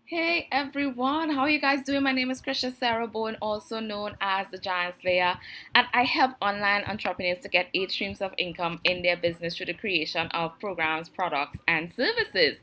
Hey everyone, how are you guys doing? My name is Krisha Sarah Bowen, also known as the Giant Slayer, and I help online entrepreneurs to get 8 streams of income in their business through the creation of programs, products, and services.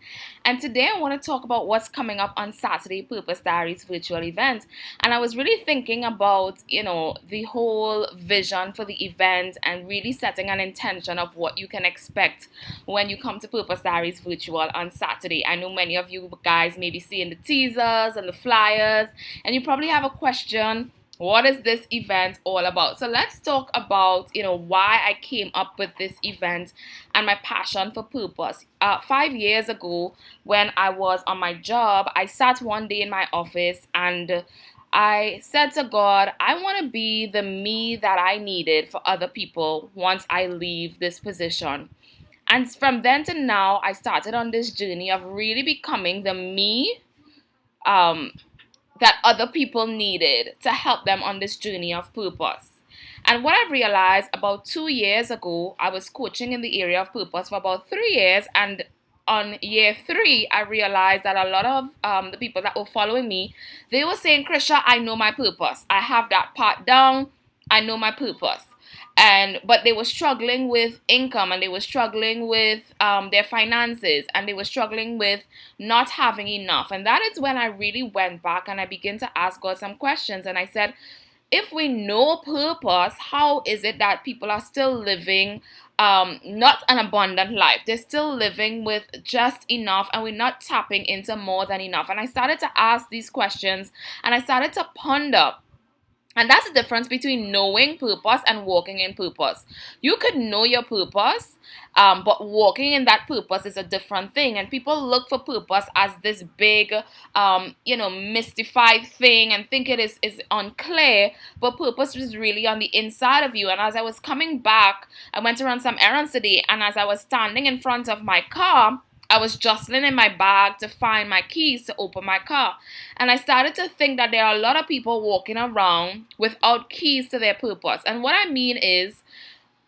And today I want to talk about what's coming up on Saturday, Purpose Diaries Virtual Event. And I was really thinking about, the whole vision for the event and really setting an intention of what you can expect when you come to Purpose Diaries Virtual on Saturday. I know many of you guys may be seeing the teasers and the flyers, and you probably have a question. What is this event all about? So let's talk about, why I came up with this event and my passion for purpose. 5 years ago, when I was on my job, I sat one day in my office and I said to God, I want to be the me that I needed for other people once I leave this position. And from then to now, I started on this journey of really becoming the me um, that other people needed to help them on this journey of purpose. And what I've realized about 2 years ago, I was coaching in the area of purpose for about 3 years. And on year three, I realized that a lot of the people that were following me, they were saying, Krisha, I know my purpose. I have that part down. I know my purpose. But they were struggling with income, and they were struggling with their finances, and they were struggling with not having enough. And that is when I really went back and I began to ask God some questions. And I said, if we know purpose, how is it that people are still living not an abundant life? They're still living with just enough, and we're not tapping into more than enough. And I started to ask these questions, and I started to ponder. And that's the difference between knowing purpose and walking in purpose. You could know your purpose, but walking in that purpose is a different thing. And people look for purpose as this big, mystified thing and think it is unclear. But purpose is really on the inside of you. And as I was coming back, I went to run some errands today. And as I was standing in front of my car, I was jostling in my bag to find my keys to open my car. And I started to think that there are a lot of people walking around without keys to their purpose. And what I mean is,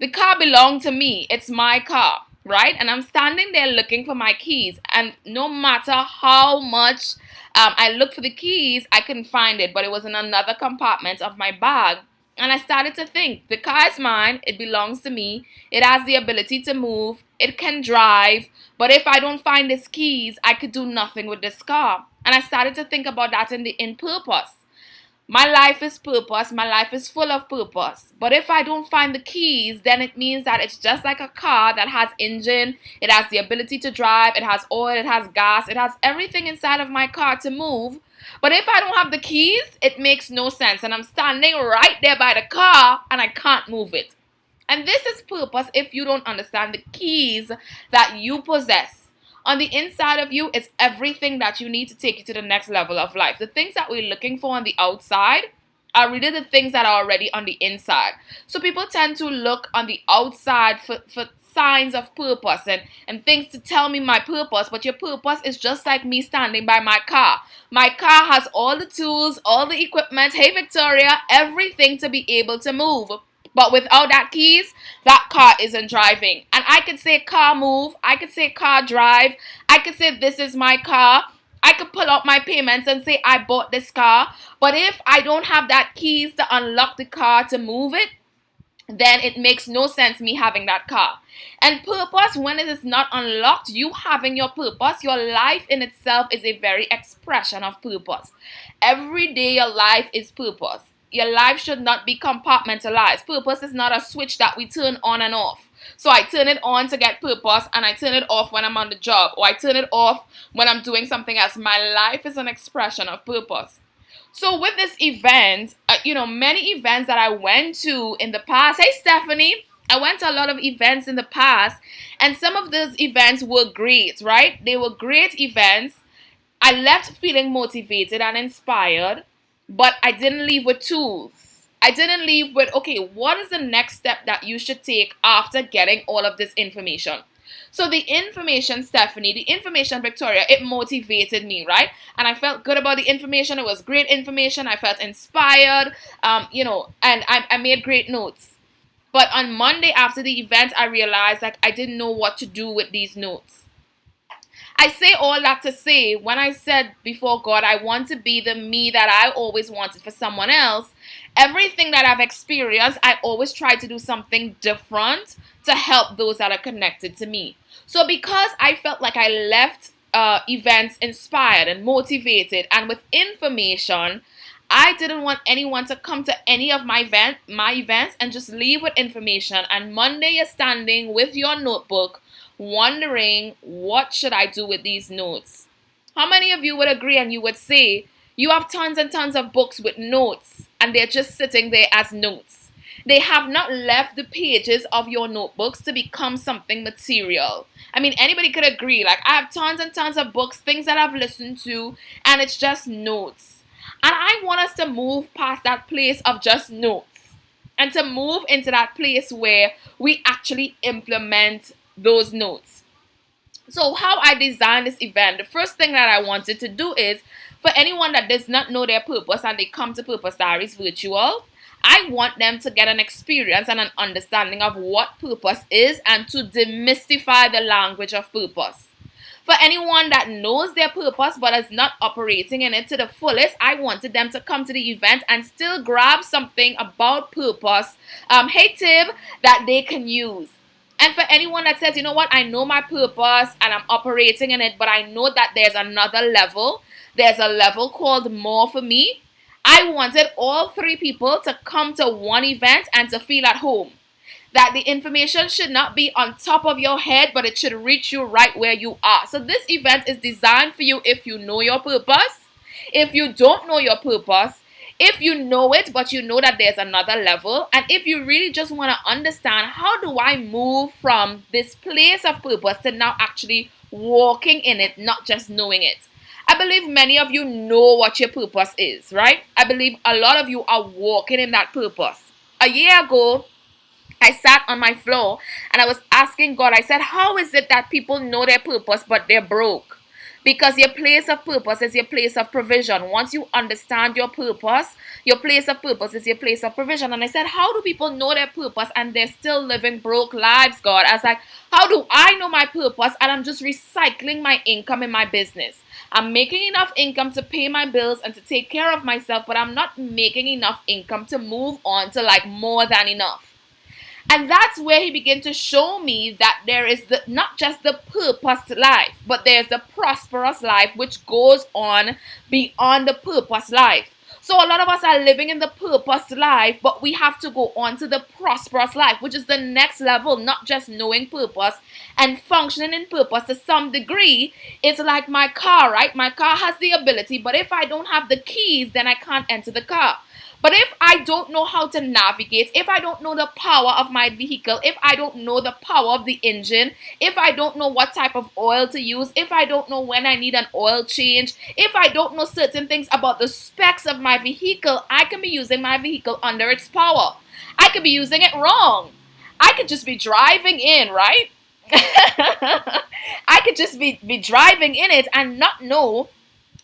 the car belonged to me. It's my car, right? And I'm standing there looking for my keys. And no matter how much I looked for the keys, I couldn't find it. But it was in another compartment of my bag. And I started to think, the car is mine, it belongs to me, it has the ability to move, it can drive, but if I don't find these keys, I could do nothing with this car. And I started to think about that in purpose. My life is purpose, my life is full of purpose. But if I don't find the keys, then it means that it's just like a car that has engine, it has the ability to drive, it has oil, it has gas, it has everything inside of my car to move. But if I don't have the keys, it makes no sense. And I'm standing right there by the car and I can't move it. And this is purpose if you don't understand the keys that you possess. On the inside of you is everything that you need to take you to the next level of life. The things that we're looking for on the outside are really the things that are already on the inside. So people tend to look on the outside for signs of purpose and things to tell me my purpose, but your purpose is just like me standing by my car. My car has all the tools, all the equipment, hey Victoria, everything to be able to move. But without that keys, that car isn't driving. And I could say car move, I could say car drive, I could say this is my car. I could pull out my payments and say I bought this car. But if I don't have that keys to unlock the car to move it, then it makes no sense me having that car. And purpose, when it is not unlocked, you having your purpose, your life in itself is a very expression of purpose. Every day your life is purpose. Your life should not be compartmentalized. Purpose is not a switch that we turn on and off. So I turn it on to get purpose and I turn it off when I'm on the job, or I turn it off when I'm doing something else. My life is an expression of purpose. So with this event, many events that I went to in the past. Hey, Stephanie. I went to a lot of events in the past, and some of those events were great, right? They were great events. I left feeling motivated and inspired, but I didn't leave with tools. I didn't leave with, okay, what is the next step that you should take after getting all of this information? So the information, Stephanie, the information, Victoria, it motivated me, right? And I felt good about the information. It was great information. I felt inspired, and I made great notes. But on Monday after the event, I realized like I didn't know what to do with these notes. I say all that to say, when I said before God, I want to be the me that I always wanted for someone else, everything that I've experienced, I always try to do something different to help those that are connected to me. So because I felt like I left events inspired and motivated and with information, I didn't want anyone to come to any of my events and just leave with information. And Monday you're standing with your notebook wondering, what should I do with these notes? How many of you would agree and you would say you have tons and tons of books with notes and they're just sitting there as notes? They have not left the pages of your notebooks to become something material. I mean, anybody could agree. Like, I have tons and tons of books, things that I've listened to, and it's just notes. And I want us to move past that place of just notes and to move into that place where we actually implement those notes. So how I designed this event, the first thing that I wanted to do is, for anyone that does not know their purpose and they come to Purpose Diaries Virtual, I want them to get an experience and an understanding of what purpose is and to demystify the language of purpose. For anyone that knows their purpose but is not operating in it to the fullest, I wanted them to come to the event and still grab something about purpose, hey Tib, that they can use. And for anyone that says, you know what, I know my purpose and I'm operating in it, but I know that there's another level. There's a level called more for me. I wanted all three people to come to one event and to feel at home. That the information should not be on top of your head, but it should reach you right where you are. So this event is designed for you if you know your purpose. If you don't know your purpose, if you know it, but you know that there's another level, and if you really just want to understand, how do I move from this place of purpose to now actually walking in it, not just knowing it? I believe many of you know what your purpose is, right? I believe a lot of you are walking in that purpose. A year ago, I sat on my floor and I was asking God, I said, how is it that people know their purpose but they're broke? Because your place of purpose is your place of provision. Once you understand your purpose, your place of purpose is your place of provision. And I said, how do people know their purpose and they're still living broke lives, God? I was like, how do I know my purpose and I'm just recycling my income in my business? I'm making enough income to pay my bills and to take care of myself, but I'm not making enough income to move on to like more than enough. And that's where he began to show me that there is not just the purposed life, but there's the prosperous life which goes on beyond the purposed life. So a lot of us are living in the purposed life, but we have to go on to the prosperous life, which is the next level, not just knowing purpose and functioning in purpose to some degree. It's like my car, right? My car has the ability, but if I don't have the keys, then I can't enter the car. But if I don't know how to navigate, if I don't know the power of my vehicle, if I don't know the power of the engine, if I don't know what type of oil to use, if I don't know when I need an oil change, if I don't know certain things about the specs of my vehicle, I can be using my vehicle under its power. I could be using it wrong. I could just be driving in, right? I could just be driving in it and not know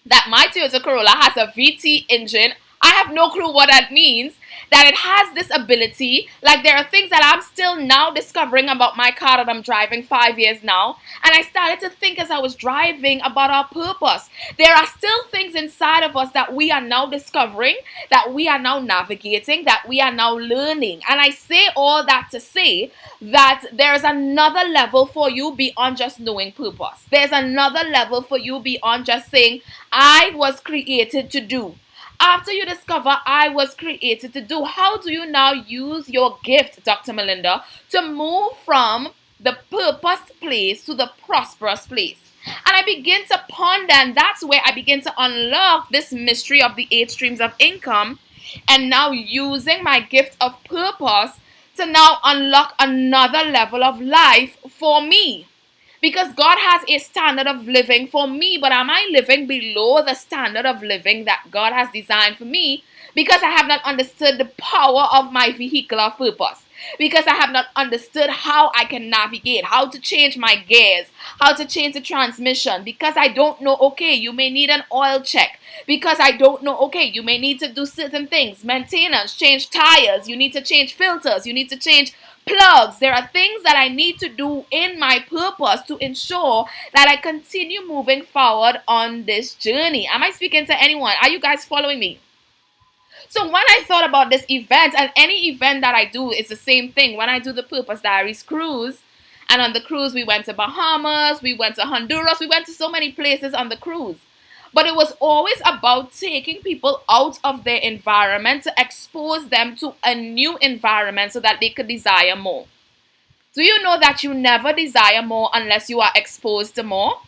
that my Toyota Corolla has a VT engine. I have no clue what that means, that it has this ability. Like, there are things that I'm still now discovering about my car that I'm driving 5 years now. And I started to think as I was driving about our purpose. There are still things inside of us that we are now discovering, that we are now navigating, that we are now learning. And I say all that to say that there's another level for you beyond just knowing purpose. There's another level for you beyond just saying, I was created to do. After you discover I was created to do, how do you now use your gift, Dr. Melinda, to move from the purposed place to the prosperous place? And I begin to ponder, and that's where I begin to unlock this mystery of the 8 streams of income, and now using my gift of purpose to now unlock another level of life for me. Because God has a standard of living for me, but am I living below the standard of living that God has designed for me? Because I have not understood the power of my vehicle of purpose. Because I have not understood how I can navigate, how to change my gears, how to change the transmission. Because I don't know, okay, you may need an oil check. Because I don't know, okay, you may need to do certain things, maintenance, change tires, you need to change filters, you need to change plugs. There are things that I need to do in my purpose to ensure that I continue moving forward on this journey. Am I speaking to anyone? Are you guys following me? So when I thought about this event, and any event that I do is the same thing. When I do the Purpose Diaries cruise, and on the cruise we went to Bahamas, we went to Honduras, we went to so many places on the cruise. But it was always about taking people out of their environment to expose them to a new environment so that they could desire more. Do you know that you never desire more unless you are exposed to more?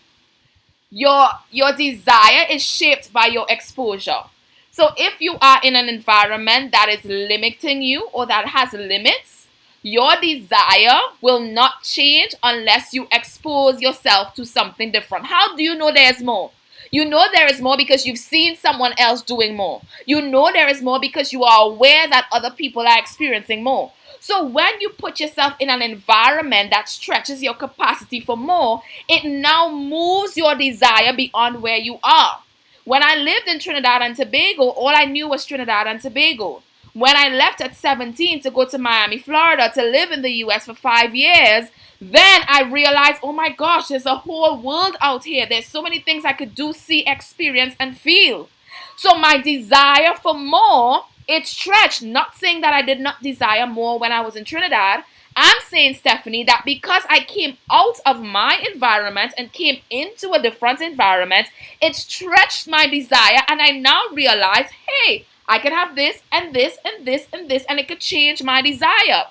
Your desire is shaped by your exposure. So if you are in an environment that is limiting you or that has limits, your desire will not change unless you expose yourself to something different. How do you know there's more? You know there is more because you've seen someone else doing more. You know there is more because you are aware that other people are experiencing more. So when you put yourself in an environment that stretches your capacity for more, it now moves your desire beyond where you are. When I lived in Trinidad and Tobago, all I knew was Trinidad and Tobago. When I left at 17 to go to Miami, Florida to live in the US for 5 years, then I realized, oh my gosh, there's a whole world out here. There's so many things I could do, see, experience, and feel. So my desire for more, it stretched. Not saying that I did not desire more when I was in Trinidad. I'm saying, Stephanie, that because I came out of my environment and came into a different environment, it stretched my desire, and I now realize, hey, I can have this and this and this and this, and it could change my desire.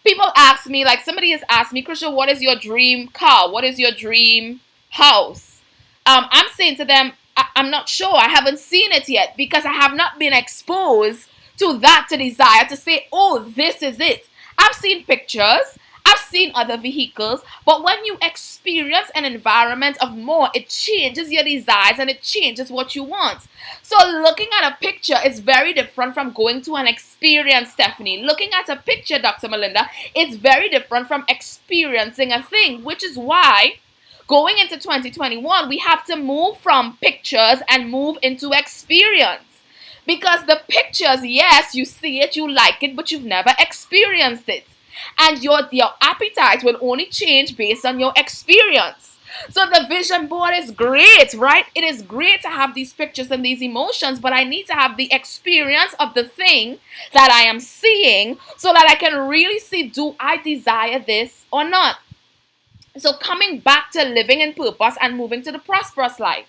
People ask me, like somebody has asked me, Krisha, what is your dream car? What is your dream house? I'm saying to them, I'm not sure. I haven't seen it yet because I have not been exposed to that to desire to say, oh, this is it. I've seen pictures. I've seen other vehicles, but when you experience an environment of more, it changes your desires and it changes what you want. So looking at a picture is very different from going to an experience, Stephanie. Looking at a picture, Dr. Melinda, is very different from experiencing a thing, which is why going into 2021, we have to move from pictures and move into experience. Because the pictures, yes, you see it, you like it, but you've never experienced it. And your appetite will only change based on your experience. So the vision board is great, right? It is great to have these pictures and these emotions, but I need to have the experience of the thing that I am seeing so that I can really see, do I desire this or not? So coming back to living in purpose and moving to the prosperous life.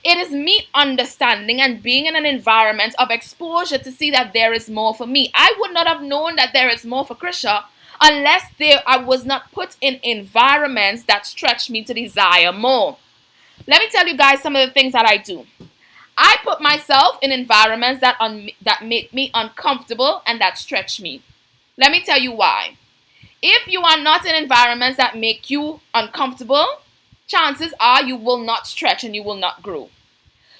It is me understanding and being in an environment of exposure to see that there is more for me. I would not have known that there is more for Krisha unless I was not put in environments that stretch me to desire more. Let me tell you guys some of the things that I do. I put myself in environments that make me uncomfortable and that stretch me. Let me tell you why. If you are not in environments that make you uncomfortable, chances are you will not stretch and you will not grow.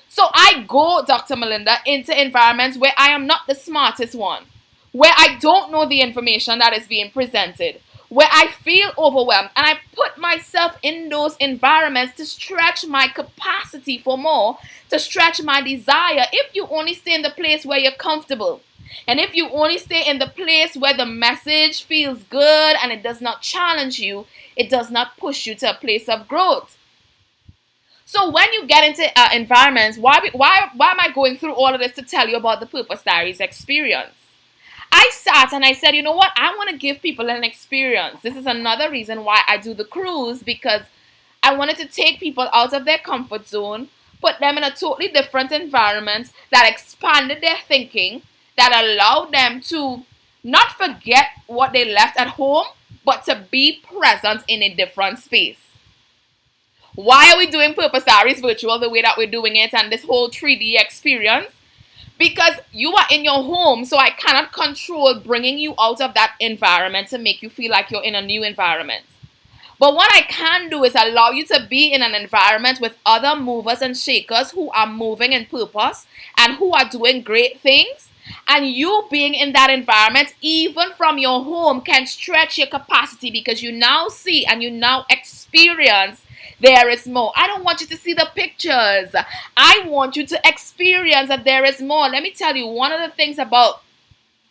So I go, Dr. Melinda, into environments where I am not the smartest one, where I don't know the information that is being presented, where I feel overwhelmed, and I put myself in those environments to stretch my capacity for more, to stretch my desire. If you only stay in the place where you're comfortable, and if you only stay in the place where the message feels good and it does not challenge you, it does not push you to a place of growth. So when you get into environments, why am I going through all of this to tell you about the Purpose Diaries experience? I sat and I said, you know what? I want to give people an experience. This is another reason why I do the cruise, because I wanted to take people out of their comfort zone, put them in a totally different environment that expanded their thinking, that allowed them to not forget what they left at home, but to be present in a different space. Why are we doing Purpose Diaries virtual the way that we're doing it and this whole 3D experience? Because you are in your home, so I cannot control bringing you out of that environment to make you feel like you're in a new environment. But what I can do is allow you to be in an environment with other movers and shakers who are moving in purpose and who are doing great things. And you being in that environment, even from your home, can stretch your capacity because you now see and you now experience there is more. I don't want you to see the pictures. I want you to experience that there is more. Let me tell you, one of the things about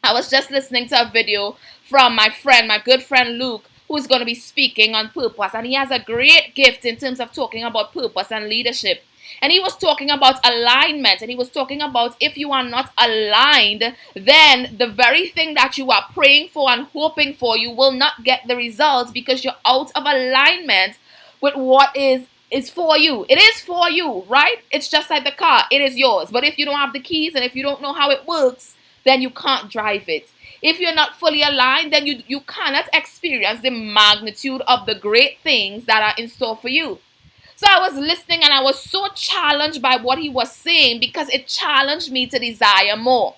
I was just listening to a video from my friend, my good friend Luke, who's going to be speaking on purpose. And he has a great gift in terms of talking about purpose and leadership. And he was talking about alignment. And he was talking about if you are not aligned, then the very thing that you are praying for and hoping for, you will not get the results because you're out of alignment with what is for you. It is for you, right? It's just like the car. It is yours. But if you don't have the keys and if you don't know how it works, then you can't drive it. If you're not fully aligned, then you cannot experience the magnitude of the great things that are in store for you. So I was listening and I was so challenged by what he was saying because it challenged me to desire more.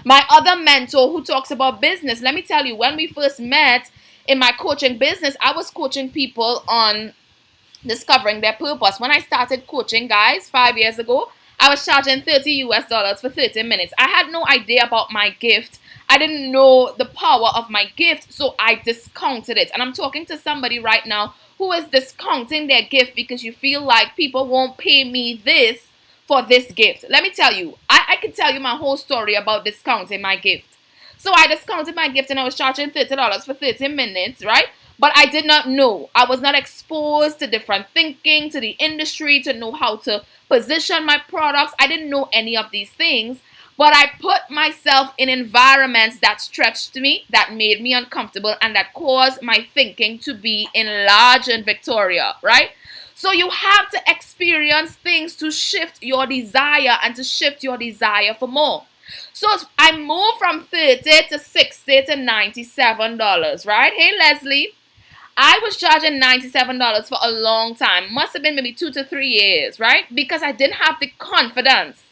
My other mentor who talks about business, let me tell you, when we first met in my coaching business, I was coaching people on discovering their purpose. When I started coaching, guys, 5 years ago, I was charging $30 for 30 minutes. I had no idea about my gift. I didn't know the power of my gift, so I discounted it. And I'm talking to somebody right now who is discounting their gift because you feel like people won't pay me this for this gift. Let me tell you, I can tell you my whole story about discounting my gift. So I discounted my gift and I was charging $30 for 30 minutes, right? But I did not know. I was not exposed to different thinking, to the industry, to know how to position my products. I didn't know any of these things. But I put myself in environments that stretched me, that made me uncomfortable, and that caused my thinking to be enlarged in Victoria, right? So you have to experience things to shift your desire and to shift your desire for more. So I moved from 30 to 60 to $97, right? Hey, Leslie. I was charging $97 for a long time. Must have been maybe 2 to 3 years, right? Because I didn't have the confidence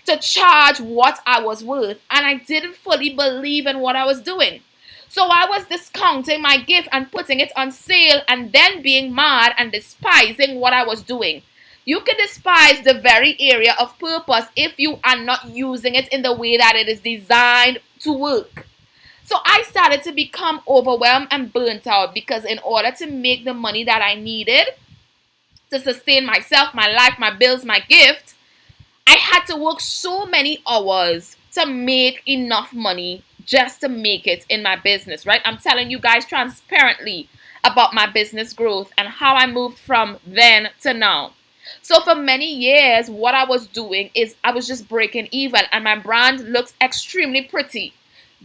to charge what I was worth. And I didn't fully believe in what I was doing. So I was discounting my gift and putting it on sale and then being mad and despising what I was doing. You can despise the very area of purpose if you are not using it in the way that it is designed to work. So I started to become overwhelmed and burnt out because in order to make the money that I needed to sustain myself, my life, my bills, my gift, I had to work so many hours to make enough money just to make it in my business, right? I'm telling you guys transparently about my business growth and how I moved from then to now. So for many years, what I was doing is I was just breaking even and my brand looked extremely pretty.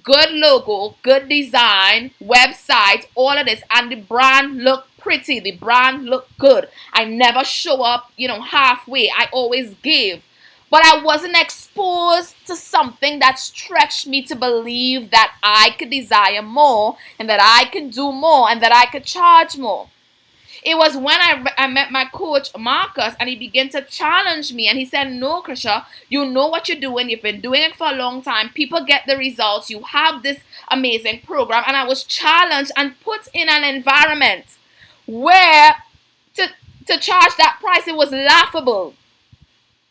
Good logo, good design, website, all of this, and the brand looked pretty. The brand looked good. I never show up, halfway. I always give. But I wasn't exposed to something that stretched me to believe that I could desire more and that I can do more and that I could charge more. It was when I met my coach, Marcus, and he began to challenge me. And he said, no, Krisha, you know what you're doing. You've been doing it for a long time. People get the results. You have this amazing program. And I was challenged and put in an environment where to charge that price, it was laughable.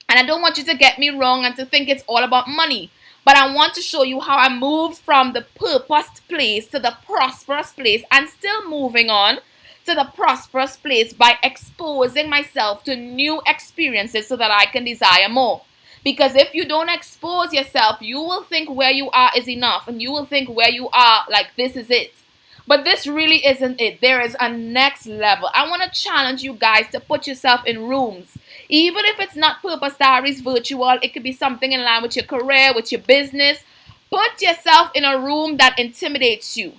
And I don't want you to get me wrong and to think it's all about money. But I want to show you how I moved from the purposed place to the prosperous place and still moving on to the prosperous place by exposing myself to new experiences so that I can desire more. Because if you don't expose yourself, you will think where you are is enough and you will think where you are like this is it. But this really isn't it. There is a next level. I want to challenge you guys to put yourself in rooms. Even if it's not Purpose Diaries Virtual, it could be something in line with your career, with your business. Put yourself in a room that intimidates you.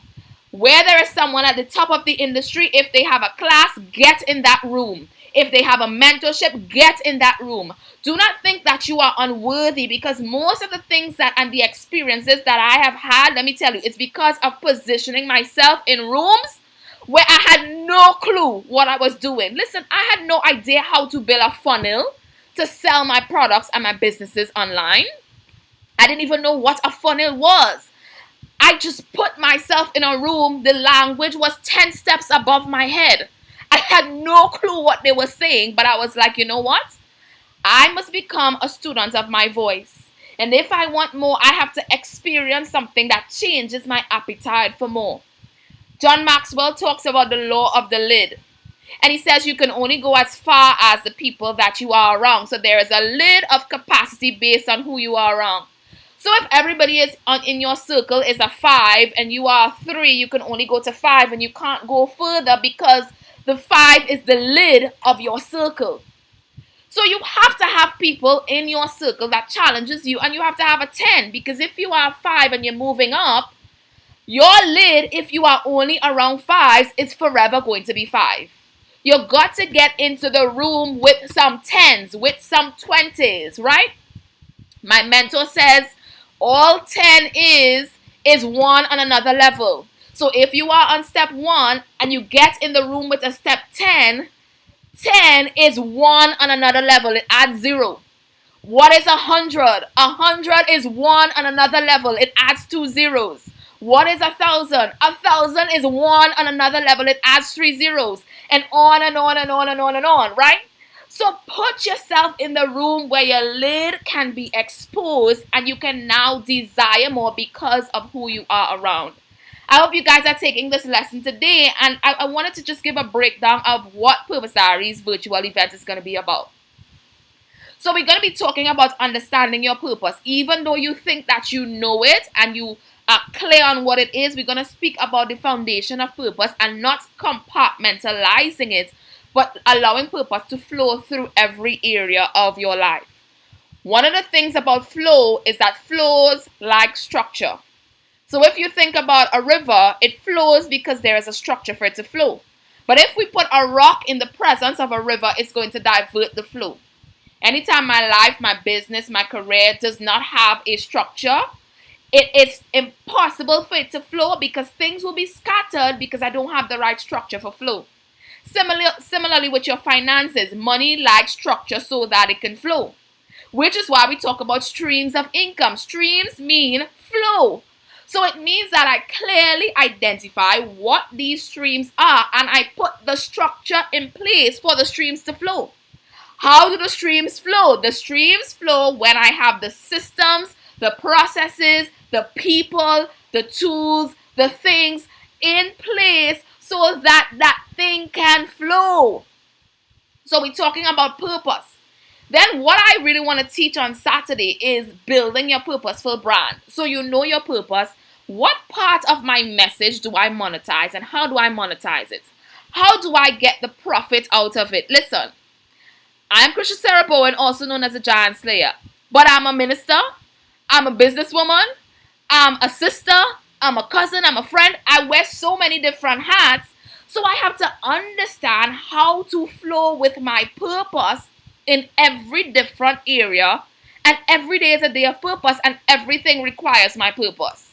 Where there is someone at the top of the industry, if they have a class, get in that room. If they have a mentorship, get in that room. Do not think that you are unworthy because most of the things that and the experiences that I have had, let me tell you, it's because of positioning myself in rooms where I had no clue what I was doing. Listen, I had no idea how to build a funnel to sell my products and my businesses online. I didn't even know what a funnel was. I just put myself in a room. The language was 10 steps above my head. I had no clue what they were saying, but I was like, you know what? I must become a student of my voice. And if I want more, I have to experience something that changes my appetite for more. John Maxwell talks about the law of the lid. And he says you can only go as far as the people that you are around. So there is a lid of capacity based on who you are around. So if everybody is in your circle is a 5 and you are 3, you can only go to 5 and you can't go further because the 5 is the lid of your circle. So you have to have people in your circle that challenges you, and you have to have a 10, because if you are 5 and you're moving up, your lid, if you are only around 5s, is forever going to be 5. You got to get into the room with some 10s, with some 20s, right? My mentor says all 10 is one on another level. So if you are on step 1 and you get in the room with a step 10, 10 is 1 on another level. It adds 0. What is 100? 100 is 1 on another level. It adds 2 zeros. What is 1,000? 1,000 is 1 on another level. It adds 3 zeros. And on and on and on and on and on, right? So put yourself in the room where your lid can be exposed and you can now desire more because of who you are around. I hope you guys are taking this lesson today, and I wanted to just give a breakdown of what Purpose Diaries virtual event is going to be about. So we're going to be talking about understanding your purpose. Even though you think that you know it and you are clear on what it is, we're going to speak about the foundation of purpose and not compartmentalizing it, but allowing purpose to flow through every area of your life. One of the things about flow is that flows like structure. So if you think about a river, it flows because there is a structure for it to flow. But if we put a rock in the presence of a river, it's going to divert the flow. Anytime my life, my business, my career does not have a structure, it is impossible for it to flow because things will be scattered because I don't have the right structure for flow. Similarly with your finances, money likes structure so that it can flow, which is why we talk about streams of income. Streams mean flow. So it means that I clearly identify what these streams are and I put the structure in place for the streams to flow. How do the streams flow? The streams flow when I have the systems, the processes, the people, the tools, the things in place so that that thing can flow. So we're talking about purpose. Then what I really want to teach on Saturday is building your purposeful brand. So you know your purpose. What part of my message do I monetize and how do I monetize it? How do I get the profit out of it? Listen, I'm Christian Sarah Bowen, also known as a Giant Slayer. But I'm a minister, I'm a businesswoman, I'm a sister, I'm a cousin, I'm a friend. I wear so many different hats. So I have to understand how to flow with my purpose in every different area. And every day is a day of purpose and everything requires my purpose.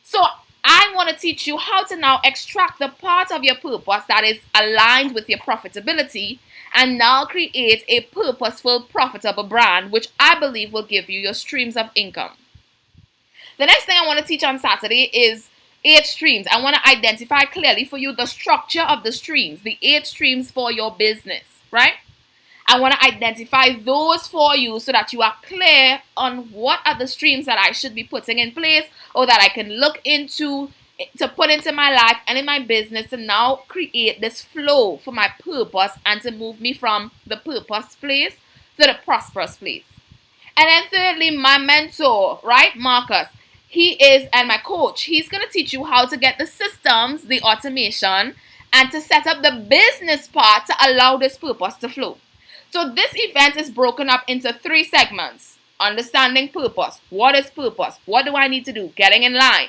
So I want to teach you how to now extract the part of your purpose that is aligned with your profitability and now create a purposeful, profitable brand, which I believe will give you your streams of income. The next thing I want to teach on Saturday is 8 streams. I want to identify clearly for you the structure of the streams, the 8 streams for your business, right? I want to identify those for you so that you are clear on what are the streams that I should be putting in place or that I can look into to put into my life and in my business to now create this flow for my purpose and to move me from the purpose place to the prosperous place. And then thirdly, my mentor, right, Marcus, he is, and my coach, he's going to teach you how to get the systems, the automation, and to set up the business part to allow this purpose to flow. So this event is broken up into 3 segments. Understanding purpose. What is purpose? What do I need to do? Getting in line.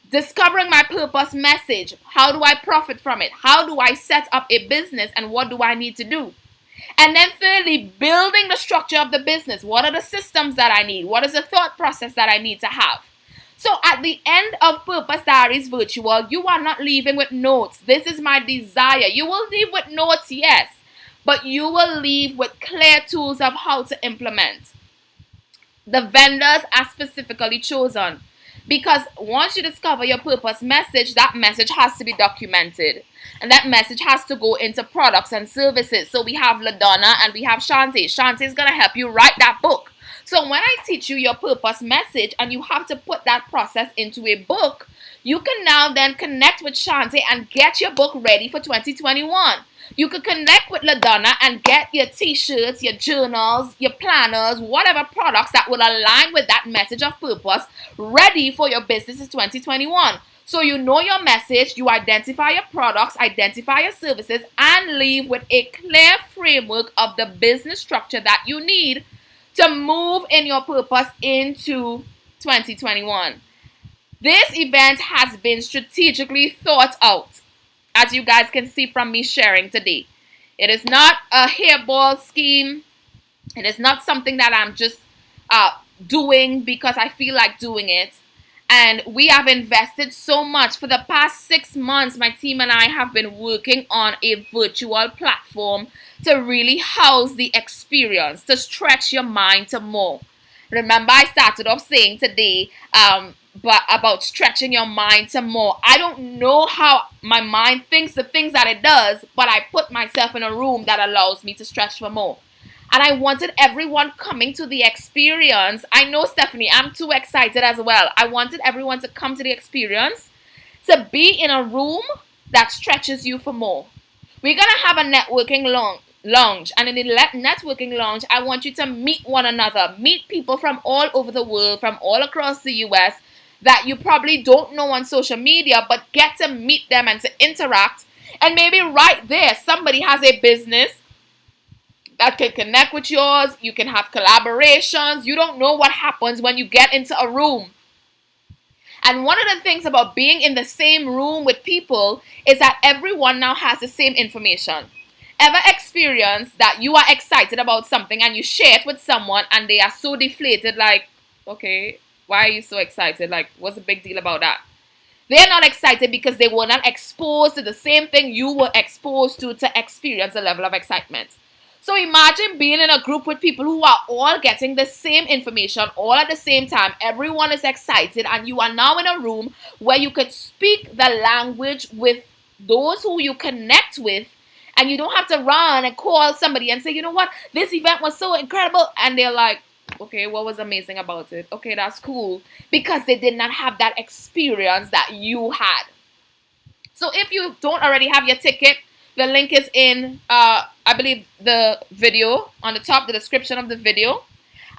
Discovering my purpose message. How do I profit from it? How do I set up a business and what do I need to do? And then thirdly, building the structure of the business. What are the systems that I need? What is the thought process that I need to have? So at the end of Purpose Diaries Virtual, you are not leaving with notes. This is my desire. You will leave with notes, yes, but you will leave with clear tools of how to implement. The vendors are specifically chosen because once you discover your purpose message, that message has to be documented. And that message has to go into products and services. So we have LaDonna and we have Shantae. Shantae is going to help you write that book. So when I teach you your purpose message and you have to put that process into a book, you can now then connect with Shantae and get your book ready for 2021. You could connect with LaDonna and get your t-shirts, your journals, your planners, whatever products that will align with that message of purpose ready for your business in 2021. So you know your message, you identify your products, identify your services, and leave with a clear framework of the business structure that you need to move in your purpose into 2021. This event has been strategically thought out, as you guys can see from me sharing today. It is not a hairball scheme. It is not something that I'm just doing because I feel like doing it. And we have invested so much. For the past 6 months, my team and I have been working on a virtual platform to really house the experience, to stretch your mind to more. Remember, I started off saying today but about stretching your mind to more. I don't know how my mind thinks the things that it does, but I put myself in a room that allows me to stretch for more. And I wanted everyone coming to the experience. I know, Stephanie, I'm too excited as well. I wanted everyone to come to the experience, to be in a room that stretches you for more. We're going to have a networking lounge. And in the networking lounge, I want you to meet one another. Meet people from all over the world, from all across the US, that you probably don't know on social media, but get to meet them and to interact. And maybe right there, somebody has a business that can connect with yours. You can have collaborations. You don't know what happens when you get into a room. And one of the things about being in the same room with people is that everyone now has the same information. Ever experienced that you are excited about something and you share it with someone and they are so deflated, like, okay, why are you so excited? Like, what's the big deal about that? They're not excited because they were not exposed to the same thing you were exposed to experience a level of excitement. So imagine being in a group with people who are all getting the same information all at the same time. Everyone is excited, and you are now in a room where you could speak the language with those who you connect with, and you don't have to run and call somebody and say, you know what, this event was so incredible. And they're like, okay, what was amazing about it? Okay, that's cool. Because they did not have that experience that you had. So if you don't already have your ticket, the link is in, I believe, the video on the top, the description of the video.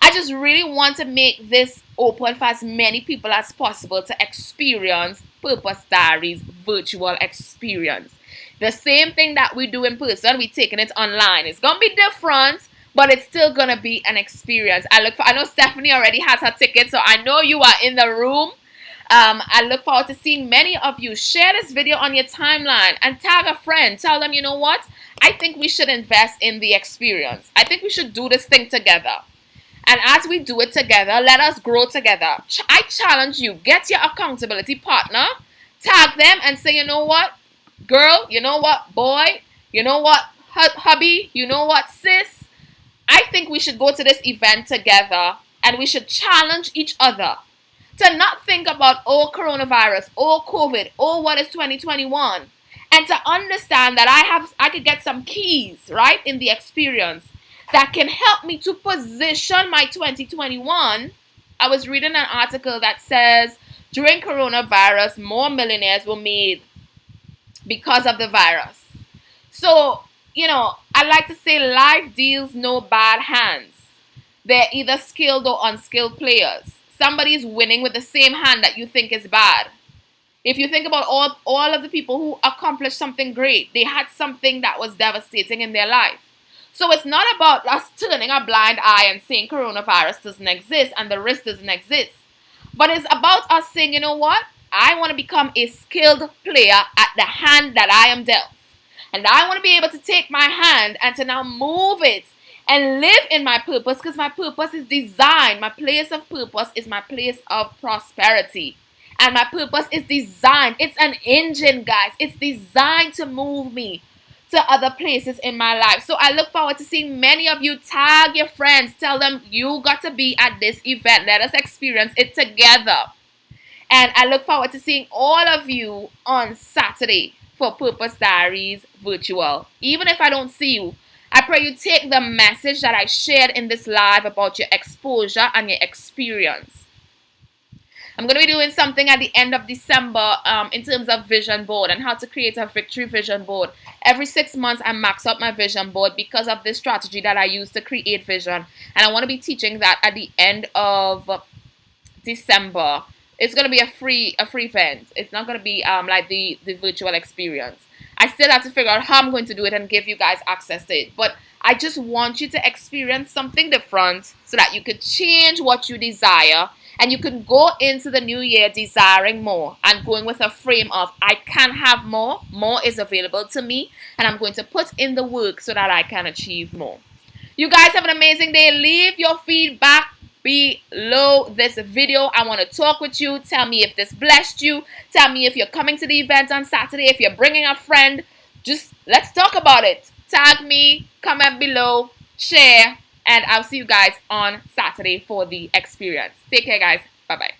I just really want to make this open for as many people as possible to experience Purpose Diaries Virtual Experience. The same thing that we do in person, we're taking it online. It's going to be different, but it's still going to be an experience. I know Stephanie already has her ticket, so I know you are in the room. I look forward to seeing many of you. Share this video on your timeline and tag a friend. Tell them, you know what? I think we should invest in the experience. I think we should do this thing together. And as we do it together, let us grow together. I challenge you. Get your accountability partner. Tag them and say, you know what, girl? You know what, boy? You know what, hubby? You know what, sis? I think we should go to this event together and we should challenge each other to not think about, oh, coronavirus, oh, COVID, oh, what is 2021? And to understand that I could get some keys, right, in the experience that can help me to position my 2021. I was reading an article that says during coronavirus, more millionaires were made because of the virus. So, I like to say life deals no bad hands. They're either skilled or unskilled players. Somebody's winning with the same hand that you think is bad. If you think about all of the people who accomplished something great, they had something that was devastating in their life. So it's not about us turning a blind eye and saying coronavirus doesn't exist and the risk doesn't exist. But it's about us saying, you know what? I want to become a skilled player at the hand that I am dealt. And I want to be able to take my hand and to now move it and live in my purpose, because my purpose is designed. My place of purpose is my place of prosperity. And my purpose is designed. It's an engine, guys. It's designed to move me to other places in my life. So I look forward to seeing many of you. Tag your friends. Tell them you got to be at this event. Let us experience it together. And I look forward to seeing all of you on Saturday for Purpose Diaries Virtual. Even if I don't see you, I pray you take the message that I shared in this live about your exposure and your experience. I'm going to be doing something at the end of December in terms of vision board and how to create a victory vision board. Every 6 months, I max out my vision board because of this strategy that I use to create vision. And I want to be teaching that at the end of December. It's gonna be a free event. It's not gonna be like the virtual experience. I still have to figure out how I'm going to do it and give you guys access to it. But I just want you to experience something different so that you could change what you desire and you can go into the new year desiring more and going with a frame of I can have more, more is available to me, and I'm going to put in the work so that I can achieve more. You guys have an amazing day. Leave your feedback below this video. I want to talk with you. Tell me if this blessed you. Tell me if you're coming to the event on Saturday. If you're bringing a friend, just let's talk about it. Tag me, comment below, share, and I'll see you guys on Saturday for the experience. Take care, guys. Bye-bye.